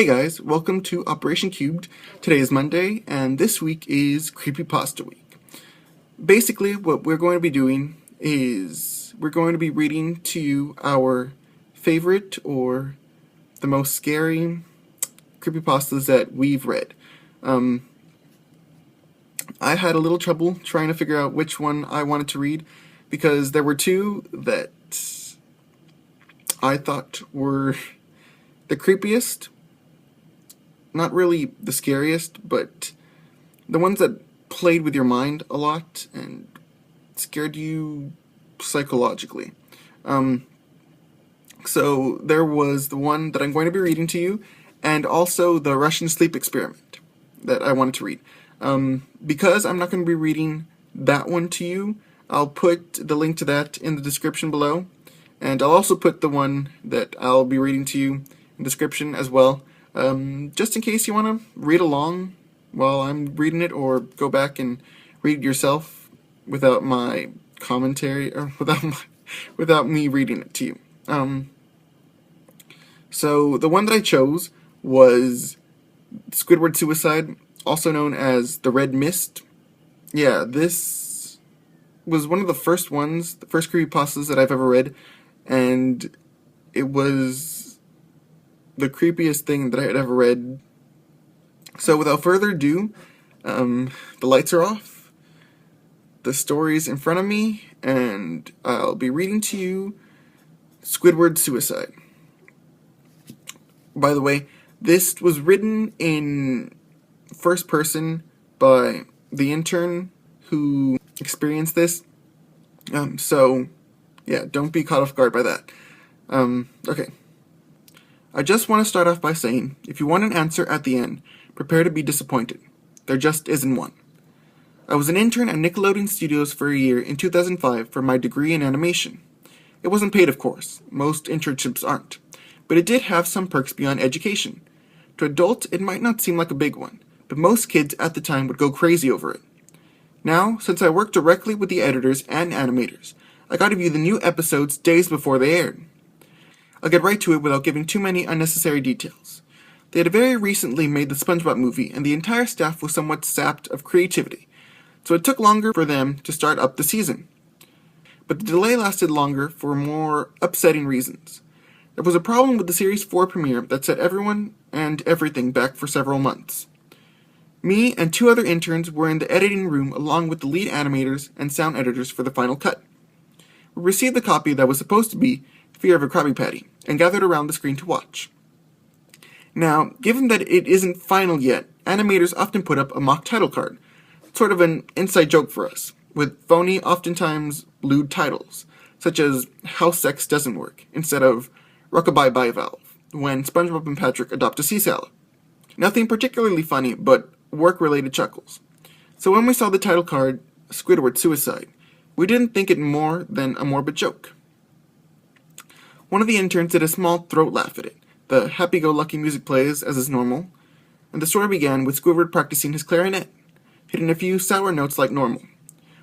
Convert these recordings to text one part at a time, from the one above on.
Hey guys, welcome to Operation Cubed. Today is Monday, and this week is Creepypasta Week. Basically, what we're going to be doing is we're going to be reading to you our favorite or the most scary creepypastas that we've read. I had a little trouble trying to figure out which one I wanted to read because there were two that I thought were the creepiest. Not really the scariest, but the ones that played with your mind a lot and scared you psychologically. So there was the one that I'm going to be reading to you, and also the Russian sleep experiment that I wanted to read. Because I'm not going to be reading that one to you, I'll put the link to that in the description below, and I'll also put the one that I'll be reading to you in the description as well. Just in case you want to read along while I'm reading it, or go back and read it yourself without my commentary, or without me reading it to you. So the one that I chose was Squidward Suicide, also known as the Red Mist. Yeah, this was one of the first ones, the first creepypastas that I've ever read, and it was the creepiest thing that I had ever read. So without further ado, the lights are off, the story's in front of me, and I'll be reading to you Squidward Suicide. By the way, this was written in first person by the intern who experienced this. So yeah, don't be caught off guard by that. Okay. I just want to start off by saying, if you want an answer at the end, prepare to be disappointed. There just isn't one. I was an intern at Nickelodeon Studios for a year in 2005 for my degree in animation. It wasn't paid, of course. Most internships aren't. But it did have some perks beyond education. To adults, it might not seem like a big one, but most kids at the time would go crazy over it. Now, since I work directly with the editors and animators, I got to view the new episodes days before they aired. I'll get right to it without giving too many unnecessary details. They had very recently made the SpongeBob movie, and the entire staff was somewhat sapped of creativity, so it took longer for them to start up the season. But the delay lasted longer for more upsetting reasons. There was a problem with the Series 4 premiere that set everyone and everything back for several months. Me and two other interns were in the editing room along with the lead animators and sound editors for the final cut. We received the copy that was supposed to be Fear of a Krabby Patty, and gathered around the screen to watch. Now, given that it isn't final yet, animators often put up a mock title card, sort of an inside joke for us, with phony, oftentimes lewd titles, such as How Sex Doesn't Work, instead of Rockabye Bye Valve, when SpongeBob and Patrick adopt a sea salad. Nothing particularly funny, but work-related chuckles. So when we saw the title card, Squidward Suicide, we didn't think it more than a morbid joke. One of the interns did a small throat laugh at it. The happy-go-lucky music plays, as is normal, and the story began with Squidward practicing his clarinet, hitting a few sour notes like normal.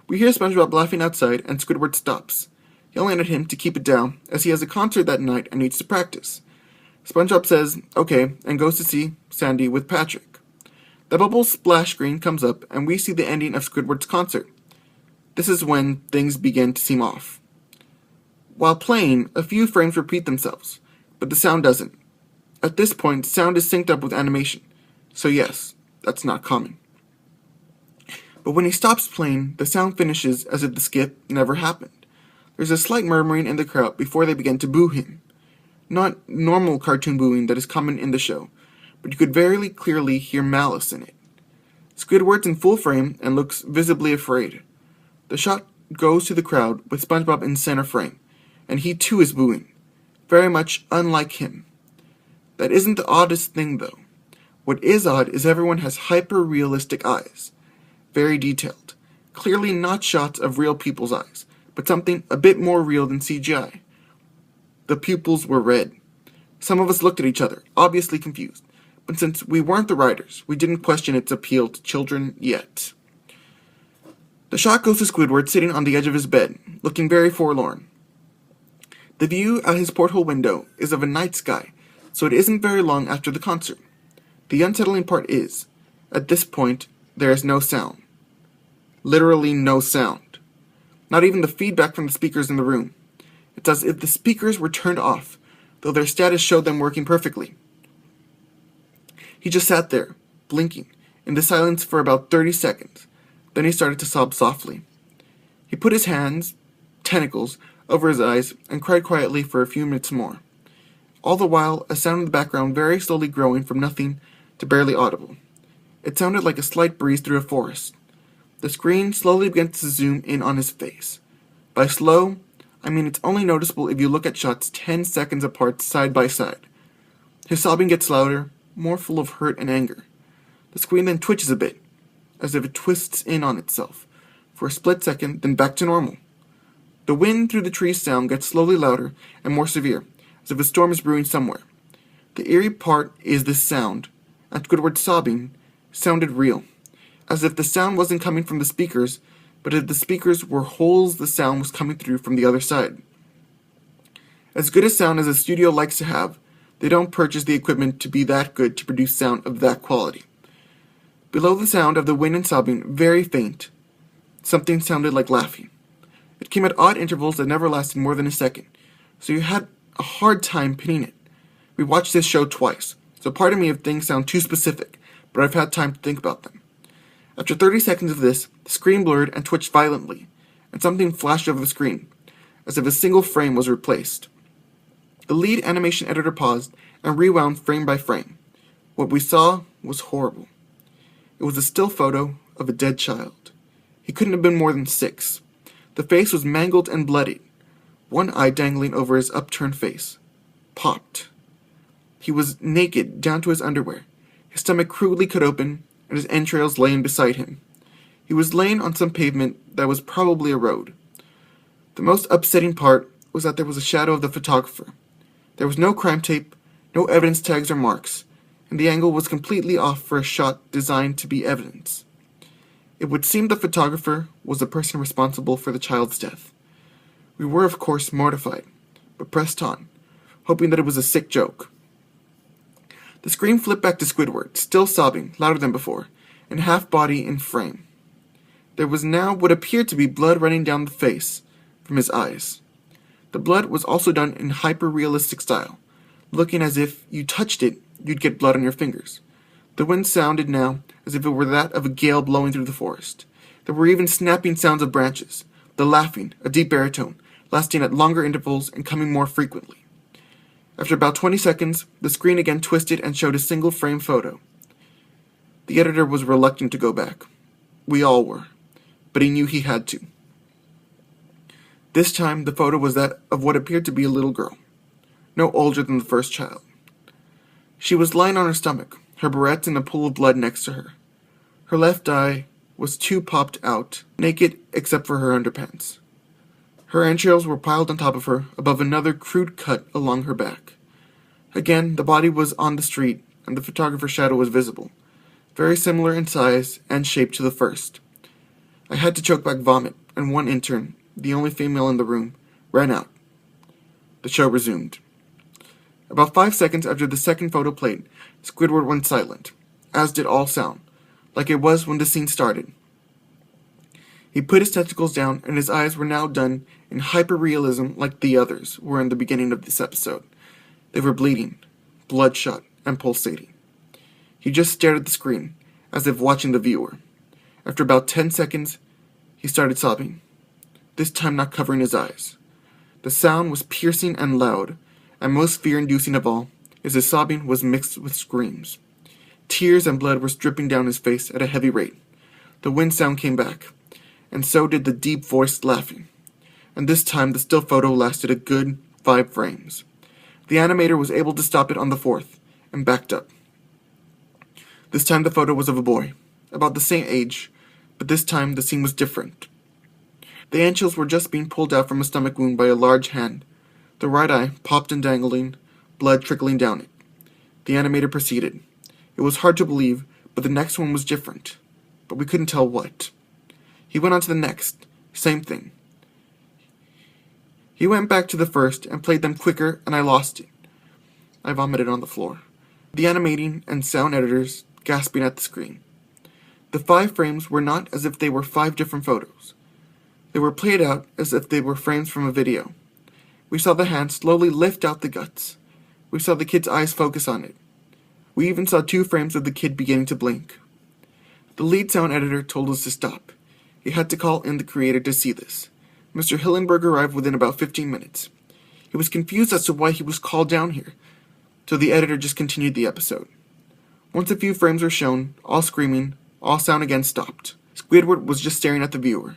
We hear SpongeBob laughing outside, and Squidward stops, yelling at him to keep it down, as he has a concert that night and needs to practice. SpongeBob says, okay, and goes to see Sandy with Patrick. The bubbles splash screen comes up, and we see the ending of Squidward's concert. This is when things begin to seem off. While playing, a few frames repeat themselves, but the sound doesn't. At this point, sound is synced up with animation, so yes, that's not common. But when he stops playing, the sound finishes as if the skip never happened. There's a slight murmuring in the crowd before they begin to boo him. Not normal cartoon booing that is common in the show, but you could very clearly hear malice in it. Squidward's in full frame and looks visibly afraid. The shot goes to the crowd with SpongeBob in center frame, and he too is booing, very much unlike him. That isn't the oddest thing, though. What is odd is everyone has hyper-realistic eyes, very detailed, clearly not shots of real people's eyes, but something a bit more real than CGI. The pupils were red. Some of us looked at each other, obviously confused, but since we weren't the writers, we didn't question its appeal to children yet. The shot goes to Squidward sitting on the edge of his bed, looking very forlorn. The view out his porthole window is of a night sky, so it isn't very long after the concert. The unsettling part is, at this point, there is no sound. Literally no sound. Not even the feedback from the speakers in the room. It's as if the speakers were turned off, though their status showed them working perfectly. He just sat there, blinking, in the silence for about 30 seconds. Then he started to sob softly. He put his hands, tentacles, over his eyes and cried quietly for a few minutes more. All the while, a sound in the background very slowly growing from nothing to barely audible. It sounded like a slight breeze through a forest. The screen slowly began to zoom in on his face. By slow, I mean it's only noticeable if you look at shots 10 seconds apart side by side. His sobbing gets louder, more full of hurt and anger. The screen then twitches a bit, as if it twists in on itself, for a split second, then back to normal. The wind through the trees sound gets slowly louder and more severe, as if a storm is brewing somewhere. The eerie part is this sound, and Squidward's sobbing, sounded real, as if the sound wasn't coming from the speakers, but if the speakers were holes the sound was coming through from the other side. As good a sound as a studio likes to have, they don't purchase the equipment to be that good to produce sound of that quality. Below the sound of the wind and sobbing, very faint, something sounded like laughing. It came at odd intervals that never lasted more than a second, so you had a hard time pinning it. We watched this show twice, so pardon me if things sound too specific, but I've had time to think about them. After 30 seconds of this, the screen blurred and twitched violently, and something flashed over the screen, as if a single frame was replaced. The lead animation editor paused and rewound frame by frame. What we saw was horrible. It was a still photo of a dead child. He couldn't have been more than 6. The face was mangled and bloodied, one eye dangling over his upturned face. Popped. He was naked down to his underwear, his stomach crudely cut open, and his entrails laying beside him. He was laying on some pavement that was probably a road. The most upsetting part was that there was a shadow of the photographer. There was no crime tape, no evidence tags or marks, and the angle was completely off for a shot designed to be evidence. It would seem the photographer was the person responsible for the child's death. We were, of course, mortified, but pressed on, hoping that it was a sick joke. The screen flipped back to Squidward, still sobbing, louder than before, and half-body in frame. There was now what appeared to be blood running down the face from his eyes. The blood was also done in hyper-realistic style, looking as if you touched it, you'd get blood on your fingers. The wind sounded now as if it were that of a gale blowing through the forest. There were even snapping sounds of branches, the laughing, a deep baritone, lasting at longer intervals and coming more frequently. After about 20 seconds, the screen again twisted and showed a single frame photo. The editor was reluctant to go back. We all were, but he knew he had to. This time, the photo was that of what appeared to be a little girl, no older than the first child. She was lying on her stomach, her barrettes in a pool of blood next to her. Her left eye was too popped out, naked except for her underpants. Her entrails were piled on top of her, above another crude cut along her back. Again, the body was on the street, and the photographer's shadow was visible, very similar in size and shape to the first. I had to choke back vomit, and one intern, the only female in the room, ran out. The show resumed. About 5 seconds after the second photo played, Squidward went silent, as did all sound, like it was when the scene started. He put his tentacles down, and his eyes were now done in hyper-realism like the others were in the beginning of this episode. They were bleeding, bloodshot, and pulsating. He just stared at the screen, as if watching the viewer. After about 10 seconds, he started sobbing, this time not covering his eyes. The sound was piercing and loud, and most fear-inducing of all, is his sobbing was mixed with screams. Tears and blood were dripping down his face at a heavy rate. The wind sound came back, and so did the deep-voiced laughing. And this time the still photo lasted a good 5 frames. The animator was able to stop it on the 4th, and backed up. This time the photo was of a boy, about the same age, but this time the scene was different. The entrails were just being pulled out from a stomach wound by a large hand. The right eye popped and dangling, blood trickling down it. The animator proceeded. It was hard to believe, but the next one was different. But we couldn't tell what. He went on to the next. Same thing. He went back to the first and played them quicker, and I lost it. I vomited on the floor. the animating and sound editors gasping at the screen. The 5 frames were not as if they were 5 different photos. They were played out as if they were frames from a video. We saw the hand slowly lift out the guts. We saw the kid's eyes focus on it. We even saw 2 frames of the kid beginning to blink. The lead sound editor told us to stop. He had to call in the creator to see this. Mr. Hillenberg arrived within about 15 minutes. He was confused as to why he was called down here, so the editor just continued the episode. Once a few frames were shown, all screaming, all sound again stopped. Squidward was just staring at the viewer.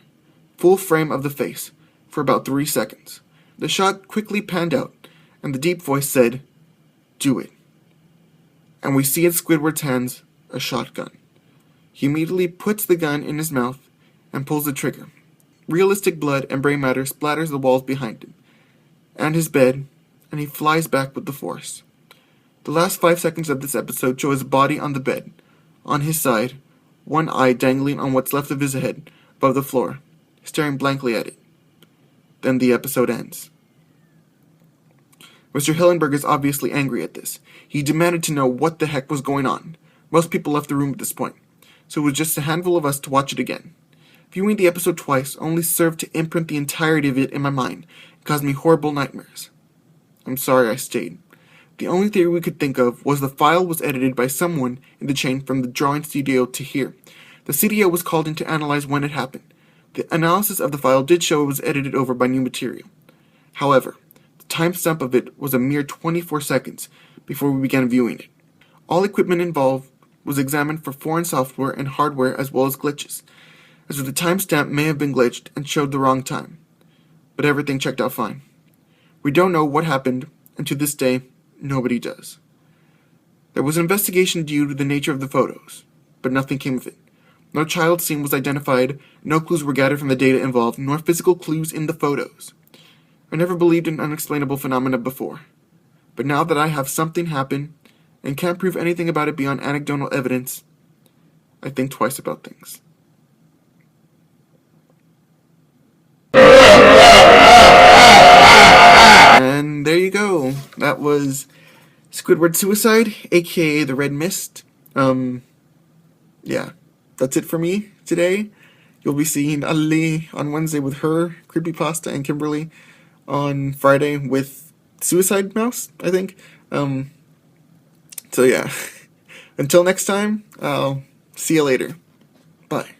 Full frame of the face, for about 3 seconds. The shot quickly panned out, and the deep voice said, "Do it." And we see in Squidward's hands a shotgun. He immediately puts the gun in his mouth and pulls the trigger. Realistic blood and brain matter splatters the walls behind him, and his bed, and he flies back with the force. The last 5 seconds of this episode show his body on the bed, on his side, one eye dangling on what's left of his head above the floor, staring blankly at it. Then the episode ends. Mr. Hillenberg is obviously angry at this. He demanded to know what the heck was going on. Most people left the room at this point, so it was just a handful of us to watch it again. Viewing the episode twice only served to imprint the entirety of it in my mind and caused me horrible nightmares. I'm sorry I stayed. The only theory we could think of was the file was edited by someone in the chain from the drawing studio to here. The CDO was called in to analyze when it happened. The analysis of the file did show it was edited over by new material. However, the timestamp of it was a mere 24 seconds before we began viewing it. All equipment involved was examined for foreign software and hardware as well as glitches, as if the timestamp may have been glitched and showed the wrong time. But everything checked out fine. We don't know what happened, and to this day, nobody does. There was an investigation due to the nature of the photos, but nothing came of it. No child scene was identified, no clues were gathered from the data involved, nor physical clues in the photos. I never believed in unexplainable phenomena before, but now that I have something happen, and can't prove anything about it beyond anecdotal evidence, I think twice about things. And there you go. That was Squidward Suicide, aka The Red Mist. Yeah, that's it for me today. You'll be seeing Ali on Wednesday with her creepypasta and Kimberly on Friday with Suicide Mouse, I think. So yeah, until next time, I'll see you later. Bye.